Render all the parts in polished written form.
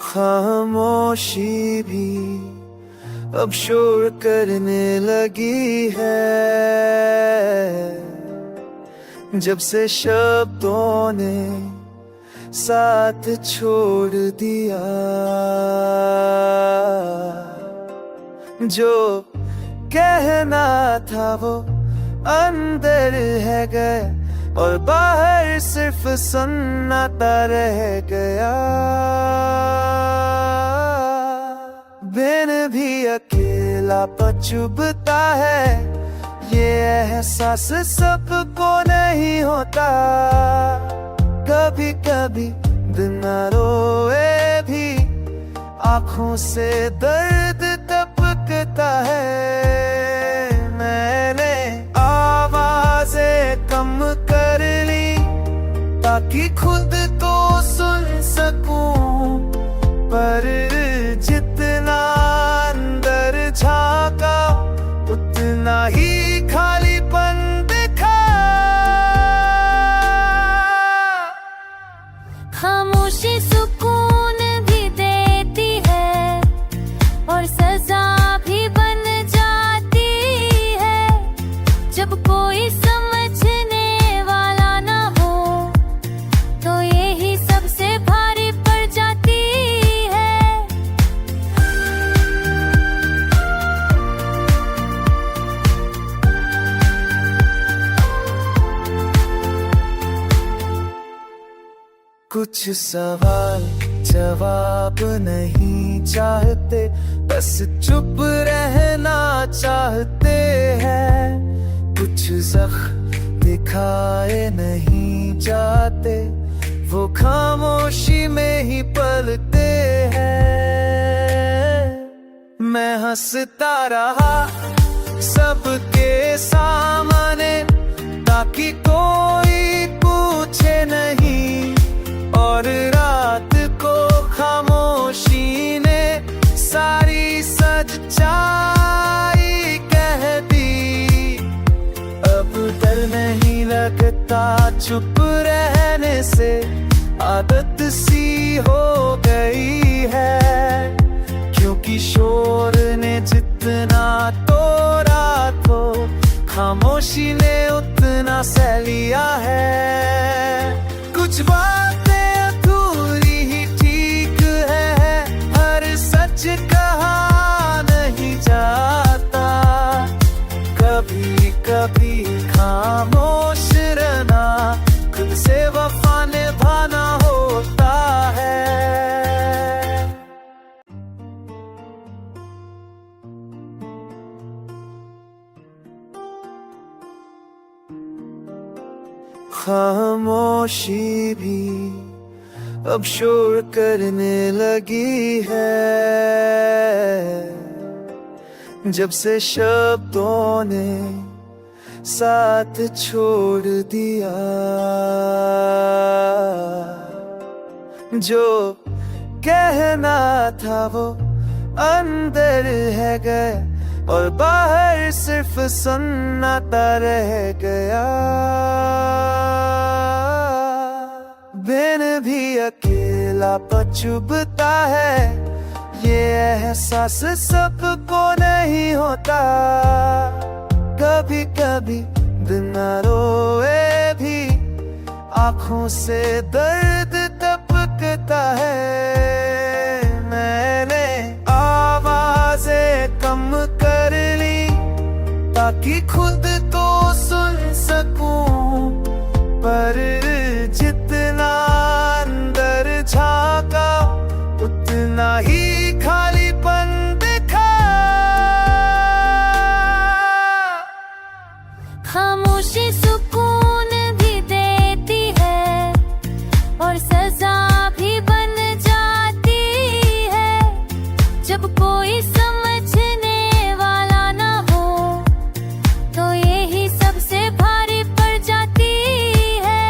खामोशी भी अब शोर करने लगी है, जब से शब्दों ने साथ छोड़ दिया। जो कहना था वो अंदर है गया, और बाहर सिर्फ सन्नाटा रह गया। बिन भी अकेला चुभता है, ये एहसास सबको नहीं होता। कभी कभी बिना रोए भी आँखों से दर्द टपकता है। मैंने आवाजें कम कर ली ताकि खुद को सुन सकूं, पर जितना अंदर झांका उतना ही खालीपन दिखा। खामोशी सुकून भी देती है और सजा भी बन जाती है। जब कोई समझने वाला ना हो तो यही सबसे भारी पड़ जाती है। कुछ सवाल जवाब नहीं चाहते, बस चुप रहना चाहते हैं। कुछ ज़ख्म दिखाए नहीं जाते, वो खामोशी में ही पलते हैं। मैं हंसता रहा सबके सामने ताकि कोई पूछे नहीं, और रात को खामोशी ने सारी सच्चाई कह दी। अब डर नहीं लगता चुप रहने से, आदत सी हो गई है। क्योंकि शोर ने जितना तोड़ा तो खामोशी ने उतना सह लिया है। कुछ बातें अधूरी ही ठीक है, हर सच कहा नहीं जाता। कभी कभी खामोश रहना खुद से वफा निभाना होता है। खामोशी भी अब शोर करने लगी है, जब से शब्दों ने साथ छोड़ दिया। जो कहना था वो अंदर है गया, और बाहर सिर्फ सन्नाटा रह गया। बिन भी अकेला चुभता है, ये एहसास सबको नहीं होता। कभी कभी बिना रोए भी आँखों से दर्द टपकता है। मैंने आवाजें कम कर ली ताकि खुद को सुन सकूं, पर जितना अंदर झांका उतना ही खालीपन दिखा। खामोशी सुकून भी देती है और सजा भी बन जाती है। जब कोई समझने वाला ना हो तो यही सबसे भारी पड़ जाती है।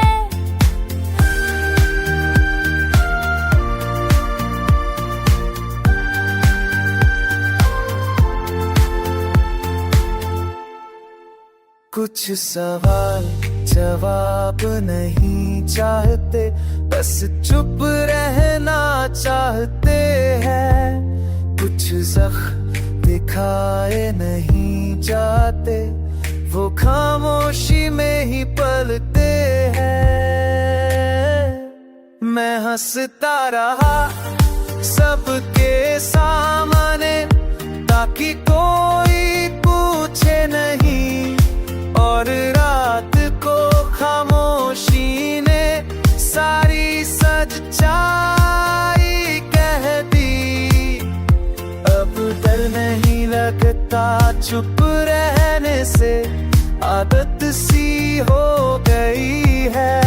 कुछ सवाल जवाब नहीं चाहते, बस बस चुप रहना चाहते हैं, कुछ ज़ख्म दिखाए नहीं जाते, वो खामोशी में ही पलते हैं। मैं हंसता रहा सबके सामने, ताकि कोई पूछे नहीं, और रात को खामोशी ने सारी सच्चाई कह दी। अब डर नहीं लगता चुप रहने से, आदत सी हो गई है,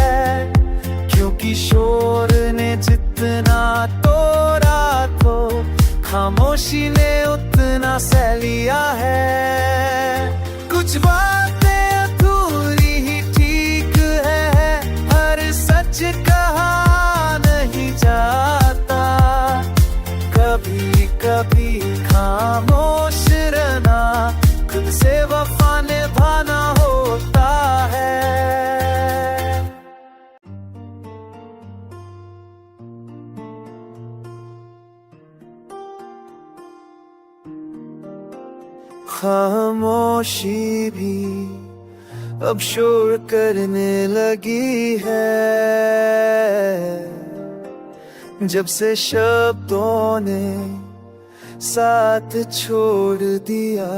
क्योंकि शोर ने जितना तोड़ा तो खामोशी ने उतना सह लिया है। कुछ बातें अधूरी ही ठीक है, हर सच कहा नहीं जाता, कभी कभी खामोश रहना खुद से वफा निभाना होता है। खामोशी भी अब शोर करने लगी है, जब से शब्दों ने साथ छोड़ दिया।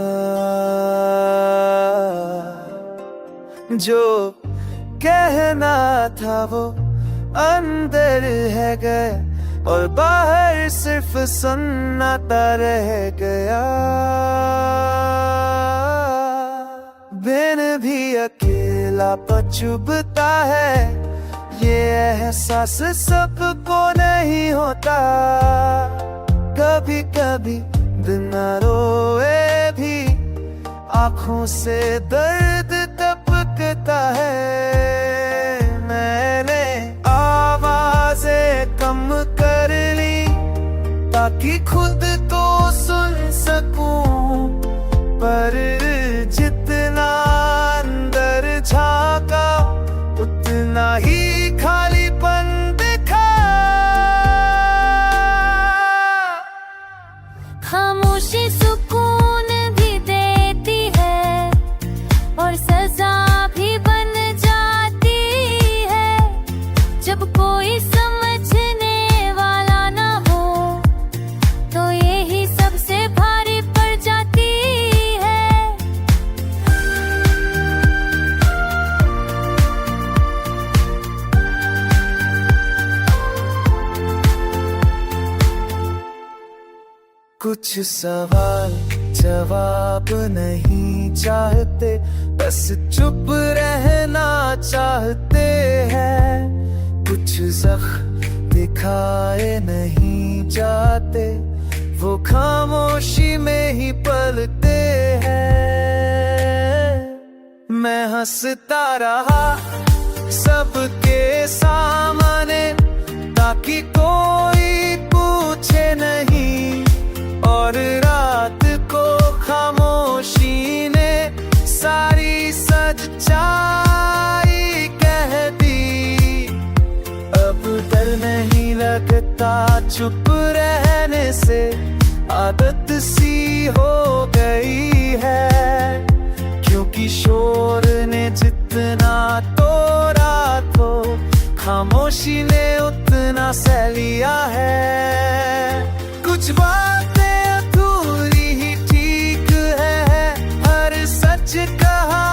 जो कहना था वो अंदर है गया, और बाहर सिर्फ सन्नाटा रह गया। बिन भी अकेला चुभता है, ये एहसास सबको नहीं होता। कभी कभी बिना रोए भी आँखों से दर्द टपकता है। मैंने आवाजें कम कर ली, ताकि खुद तो सुन सकूं, पर जितना अंदर झांका उतना ही खालीपन दिखा। खामोशी सुकून भी देती है, और सजा भी बन जाती है। जब कोई समझने वाला ना हो, तो यही सबसे भारी पड़ जाती है। कुछ सवाल जवाब नहीं चाहते, बस चुप रहना चाहते हैं। कुछ ज़ख्म दिखाए नहीं जाते, वो खामोशी में ही पलते हैं। मैं हंसता रहा सबके सामने, ताकि कोई पूछे नहीं, और रात को खामोशी ने सारी सच्चाई कह दी। अब डर नहीं लगता चुप रहने से, आदत सी हो गई है, क्योंकि शोर ने जितना तोड़ा तो खामोशी ने उतना सह लिया है। कुछ बातें अधूरी ही ठीक है, हर सच कहा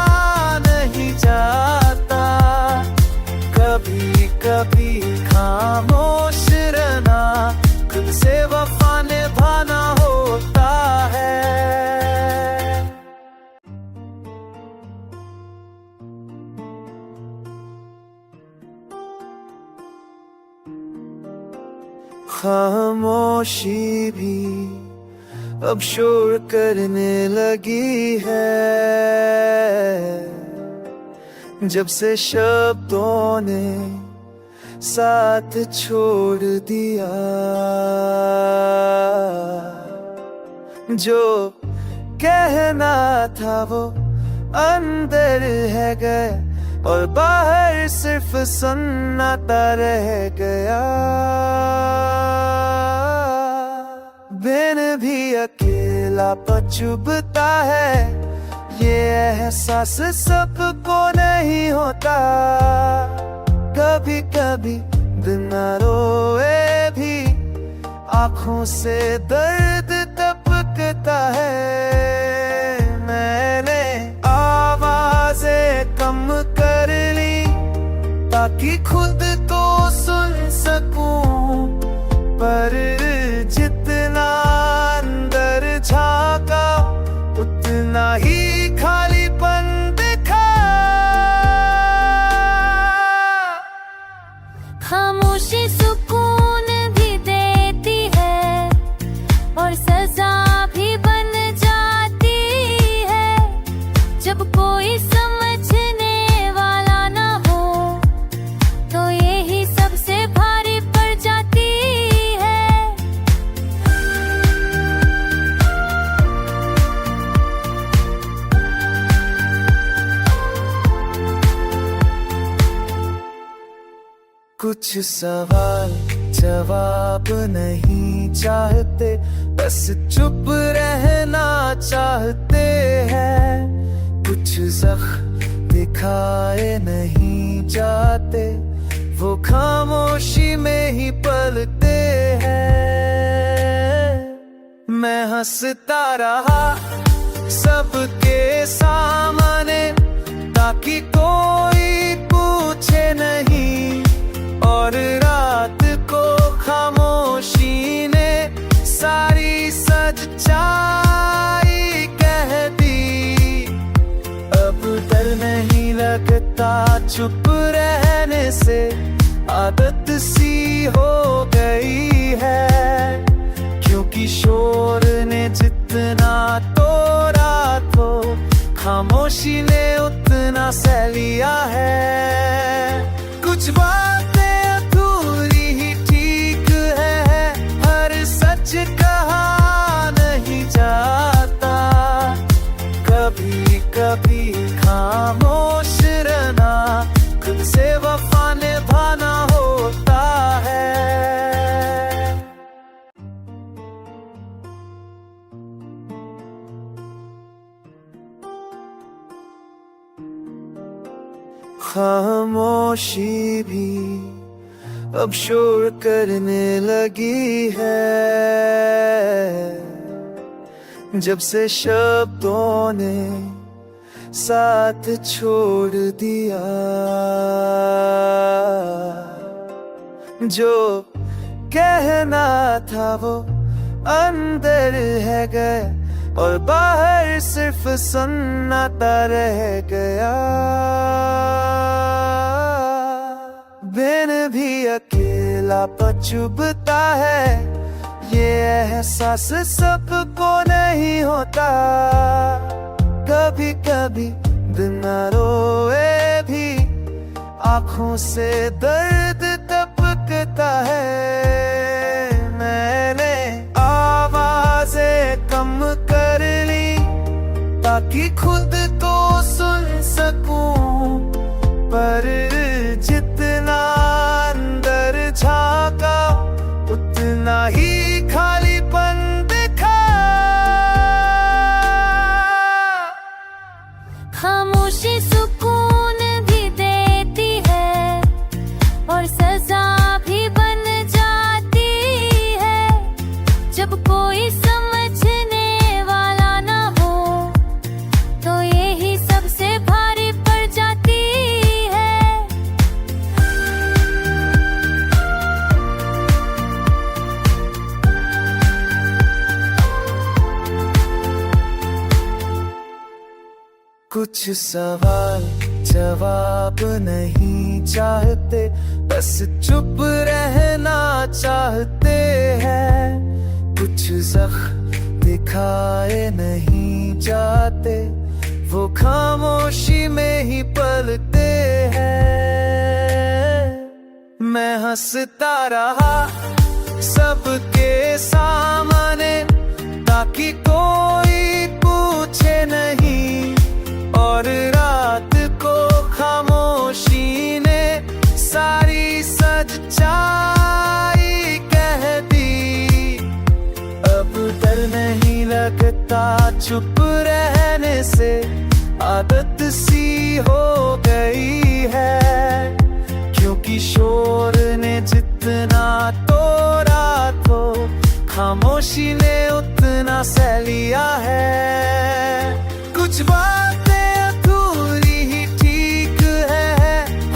नहीं जाता, कभी कभी खामोश रहना खुद से वफा निभाना होता है। खामोशी भी अब शोर करने लगी है, जब से शब्दों ने साथ छोड़ दिया। जो कहना था वो अंदर है गया, और बाहर सिर्फ सन्नाटा रह गया। बिन भी अकेला चुभता है, ये एहसास सबको नहीं होता। कभी कभी बिना रोए भी आँखों से दर्द टपकता है। मैंने आवाजें कम कर ली ताकि खुद तो सुन सकूं, पर जितना अंदर झांका उतना ही खालीपन दिखा। खामोशी सुकून भी देती है और सजा भी बन जाती है। जब कोई समझने वाला ना हो तो यही सबसे भारी पड़ जाती है। कुछ सवाल जवाब नहीं चाहते, बस चुप रहना चाहते हैं। कुछ ज़ख्म दिखाए नहीं जाते, वो खामोशी में ही पलते हैं। मैं हंसता रहा सबके सामने ताकि कोई पूछे नहीं, और रात को खामोशी ने सारी सच्चाई कह दी। अब डर नहीं लगता चुप रहने से, आदत सी हो गई है। क्योंकि शोर ने जितना तोड़ा तो खामोशी ने उतना सह लिया है। कुछ बातें अधूरी ही ठीक है, हर सच कहा नहीं जाता। कभी कभी खामोश रहना खुद से वफा निभाना होता है। खामोशी भी अब शोर करने लगी है। जब से शब्दों ने साथ छोड़ दिया, जो कहना था वो अंदर है गया, और बाहर सिर्फ सन्नाटा रह गया। बिन भी अकेला चुभता है, ये एहसास सबको नहीं होता। कभी कभी बिना रोए भी आँखों से दर्द टपकता है। मैंने आवाजें कम कर ली ताकि खुद तो सुन सकूं, पर जितना अंदर झांका उतना ही खालीपन दिखा। खामोशी सुकून भी देती है और सजा भी बन जाती है। जब कोई समझने वाला ना हो तो यही सबसे भारी पड़ जाती है। कुछ सवाल जवाब नहीं चाहते, बस चुप रहना चाहते हैं। कुछ ज़ख्म दिखाए नहीं जाते, वो खामोशी में ही पलते हैं। मैं हंसता रहा सबके सामने ताकि कोई पूछे नहीं, और रात को खामोश सच्चाई कह दी। अब डर नहीं लगता चुप रहने से, आदत सी हो गई है। क्योंकि शोर ने जितना तोड़ा तो खामोशी ने उतना सह लिया है। कुछ बातें अधूरी ही ठीक है,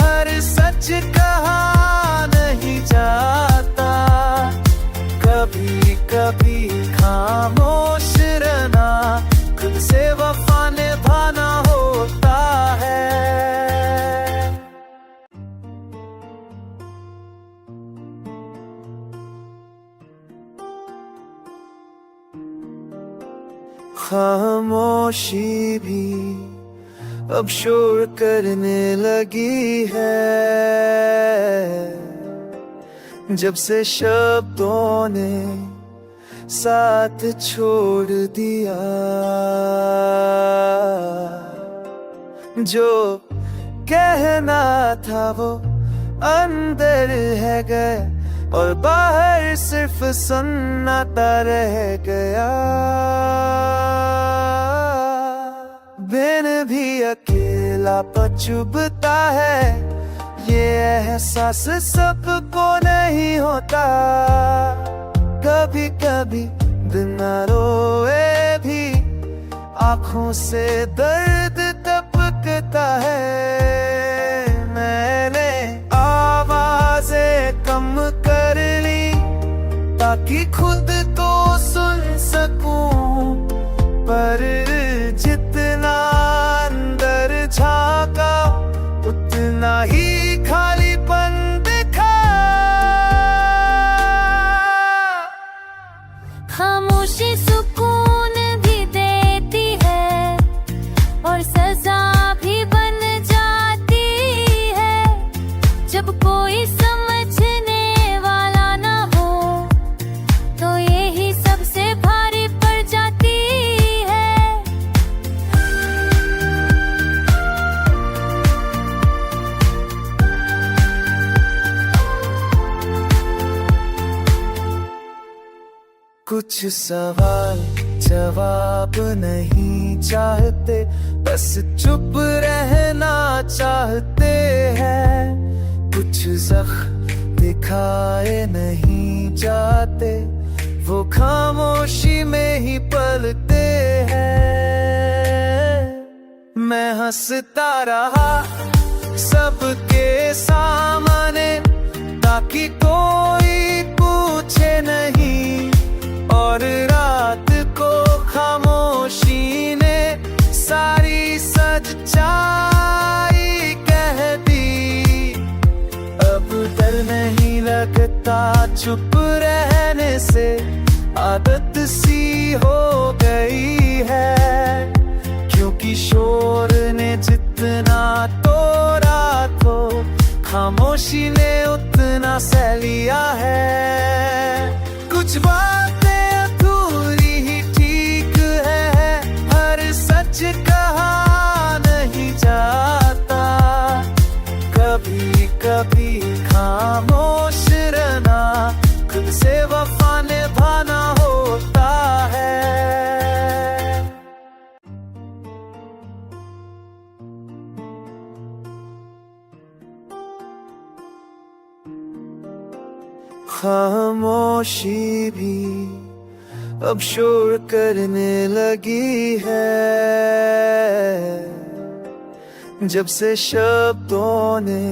हर सच कहा नहीं जाता। कभी कभी खामोश रहना खुद से वफा निभाना होता है। खामोशी भी अब शोर करने लगी है, जब से शब्दों ने साथ छोड़ दिया। जो कहना था वो अंदर है गया, और बाहर सिर्फ सन्नाटा रह गया। बिन भी अकेला चुभता है, ये एहसास सबको नहीं होता। कभी कभी बिना रोए भी आँखों से दर्द टपकता है। मैंने आवाजें कम कर ली ताकि खुद तो सुन सकूं, पर जितना अंदर झांका उतना ही खालीपन दिखा। खामोशी सुकून भी देती है और सजा भी बन जाती है। जब कोई समझने वाला ना हो तो यही सबसे भारी पड़ जाती है। कुछ सवाल जवाब नहीं चाहते, बस चुप रहना चाहते हैं। कुछ ज़ख्म दिखाए नहीं जाते, वो खामोशी में ही पलते हैं। मैं हंसता रहा सबके सामने ताकि कोई पूछे नहीं, और रात को खामोशी ने सारी सच्चाई कह दी। अब डर नहीं लगता चुप रहने से, आदत सी हो गई है। क्योंकि शोर ने जितना तोड़ा तो खामोशी ने उतना सह लिया है। कुछ बातें अधूरी ही ठीक है, हर सच कहा नहीं जाता। कभी कभी खामोश रहना खुद से वफा निभाना होता है। खामोशी भी अब शोर करने लगी है, जब से शब्दों ने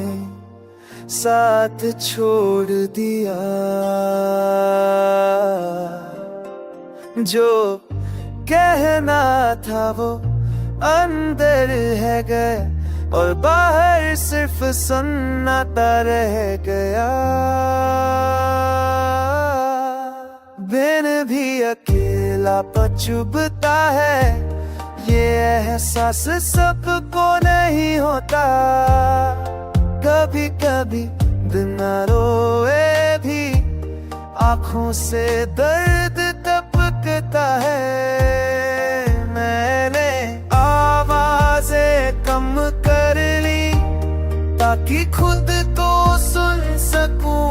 साथ छोड़ दिया। जो कहना था वो अंदर है गया, और बाहर सिर्फ सन्नाटा रह गया। बिन भी अकेला चुभता है, ये एहसास सबको नहीं होता। कभी कभी बिना रोए भी आँखों से दर्द टपकता है। मैंने आवाजें कम कर ली ताकि खुद तो सुन सकूं,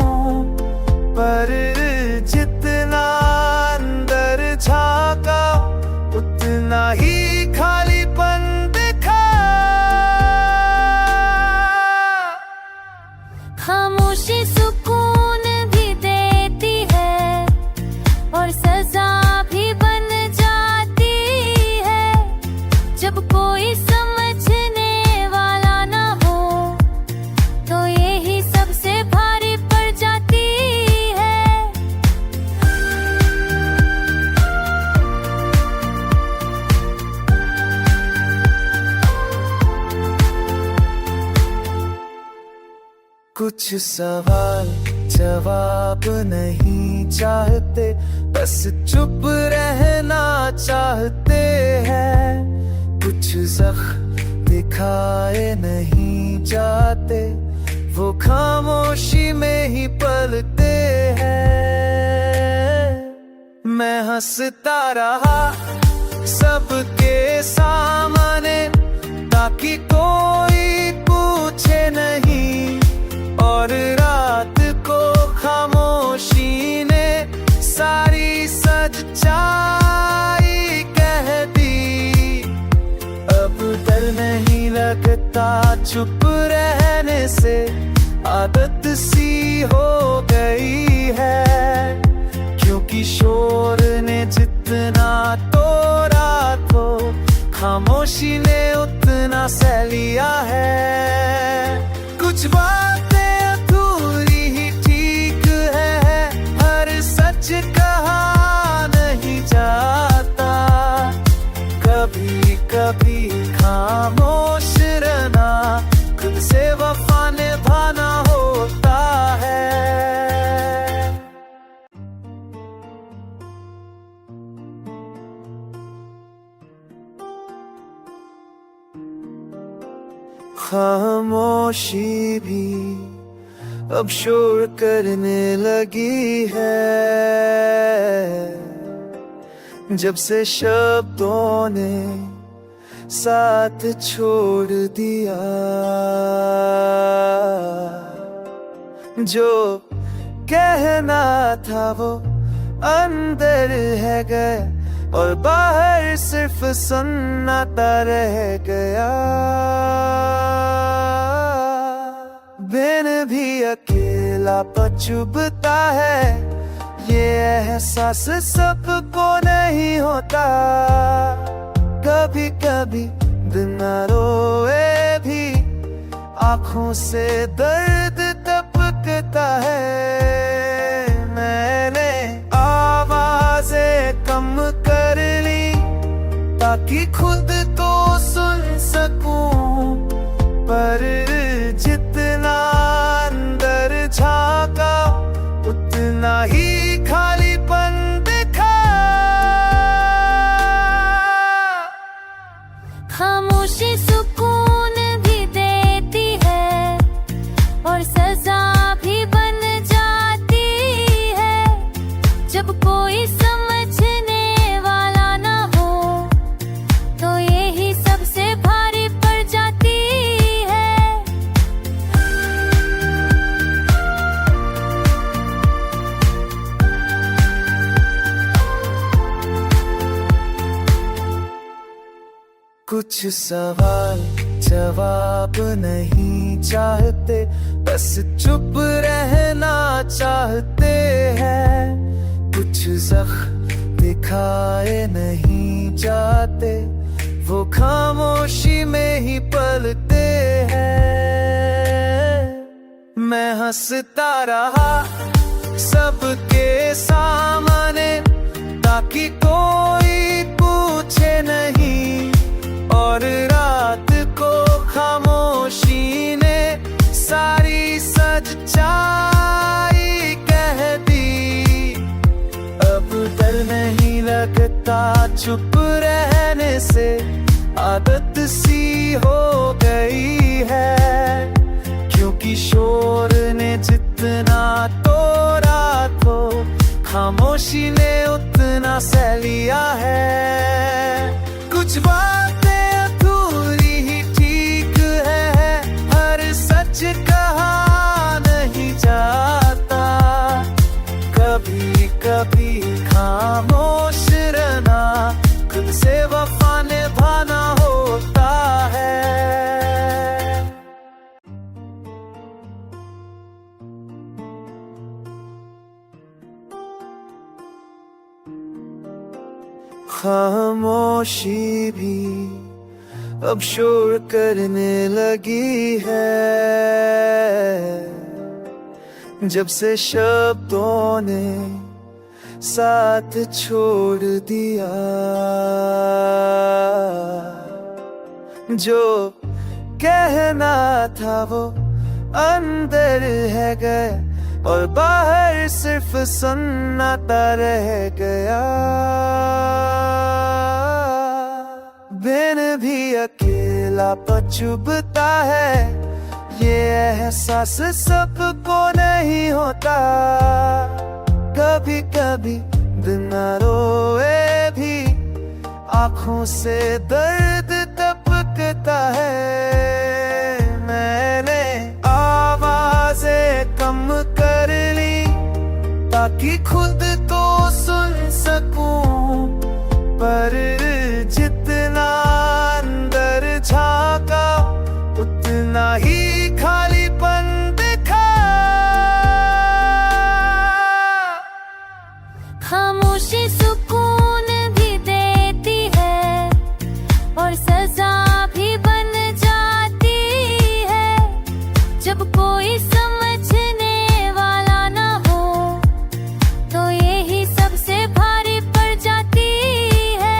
कुछ सवाल जवाब नहीं चाहते, बस चुप रहना चाहते हैं। कुछ ज़ख्म दिखाए नहीं जाते, वो खामोशी में ही पलते हैं। मैं हंसता रहा सबके सामने, ताकि कोई पूछे नहीं, और रात को खामोशी ने सारी सच्चाई कह दी। अब डर नहीं लगता चुप रहने से, आदत सी हो गई है। क्योंकि शोर ने जितना तोड़ा तो खामोशी ने उतना सह लिया है। कुछ बातें अधूरी ही ठीक है, हर सच कहा नहीं जाता। कभी कभी खामोश रहना खुद से वफा निभाना होता है। खामोशी भी अब शोर करने लगी है, जब से शब्दों ने साथ छोड़ दिया। जो कहना था वो अंदर है गए, और बाहर सिर्फ सन्नाटा रह गया। बिन भी अकेला चुभता है, ये एहसास सबको नहीं होता। कभी कभी बिना रोए भी आँखों से दर्द टपकता है। मैंने आवाजें कम कर ली, ताकि खुद तो सुन सकूं, पर जितना अंदर झांका उतना ही खालीपन दिखा। खामोशी सुकून भी देती है, और सजा भी बन जाती है। जब कोई समझने वाला ना हो, तो यही सबसे भारी पड़ जाती है। कुछ सवाल जवाब नहीं चाहते, बस चुप रहना चाहते हैं। कुछ ज़ख्म दिखाए नहीं जाते, वो खामोशी में ही पलते हैं। मैं हंसता रहा सबके सामने, ताकि कोई पूछे नहीं, और रात को खामोशी ने सारी सच्चाई कह दी। अब डर नहीं लगता चुप रहने से, आदत सी हो गई है। क्योंकि शोर ने जितना तोड़ा तो खामोशी ने उतना सह लिया है। कुछ बातें अधूरी ही ठीक है, हर सच कहा नहीं जाता। कभी कभी खामोश रहना खुद से वफा निभाना होता है। खामोशी भी अब शोर करने लगी है, जब से शब्दों ने साथ छोड़ दिया। जो कहना था वो अंदर है गया और बाहर सिर्फ सन्नाटा रह गया। बिन भी अकेला चुभता है, ये एहसास सबको नहीं होता। कभी कभी बिना रोए भी आँखों से दर्द टपकता है। मैंने आवाजें कम कर ली ताकि खुद तो सुन सकूं, पर जितना अंदर झांका उतना ही खालीपन दिखा। खामोशी सुकून भी देती है और सजा भी बन जाती है। जब कोई समझने वाला ना हो तो यही सबसे भारी पड़ जाती है।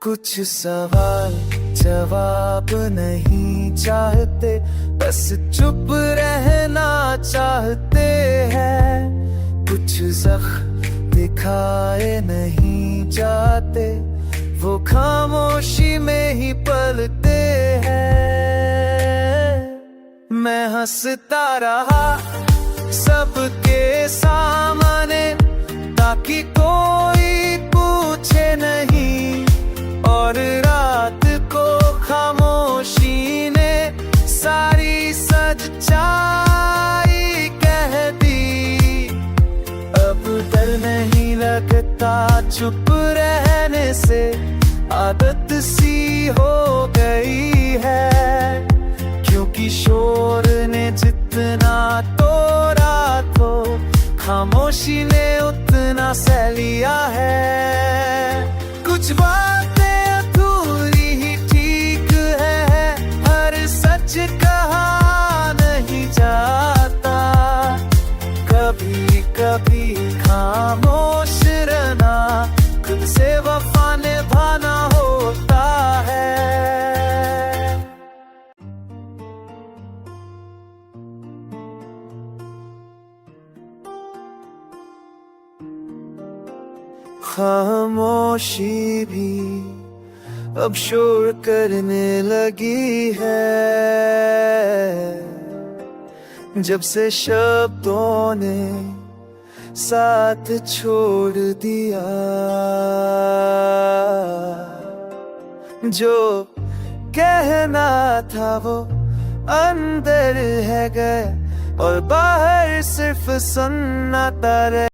कुछ सवाल जवाब नहीं चाहते, बस चुप रहना चाहते हैं। कुछ ज़ख्म दिखाए नहीं जाते, वो खामोशी में ही पलते हैं। मैं हंसता रहा सबके सामने ताकि कोई पूछे नहीं, और रात को खामोशी ने सारी सच्चाई कह दी। अब डर नहीं लगता चुप रहने से, आदत सी हो गई है। क्योंकि शोर ने जितना तोड़ा तो खामोशी ने उतना सह लिया है। कुछ बातें अधूरी ही ठीक है, हर सच कहा नहीं जाता। कभी कभी खामोश रहना खुद से वफा निभाना होता है। खामोशी भी अब शोर करने लगी है, जब से शब्दों ने साथ छोड़ दिया। जो कहना था वो अंदर है गया और बाहर सिर्फ सन्नाटा रह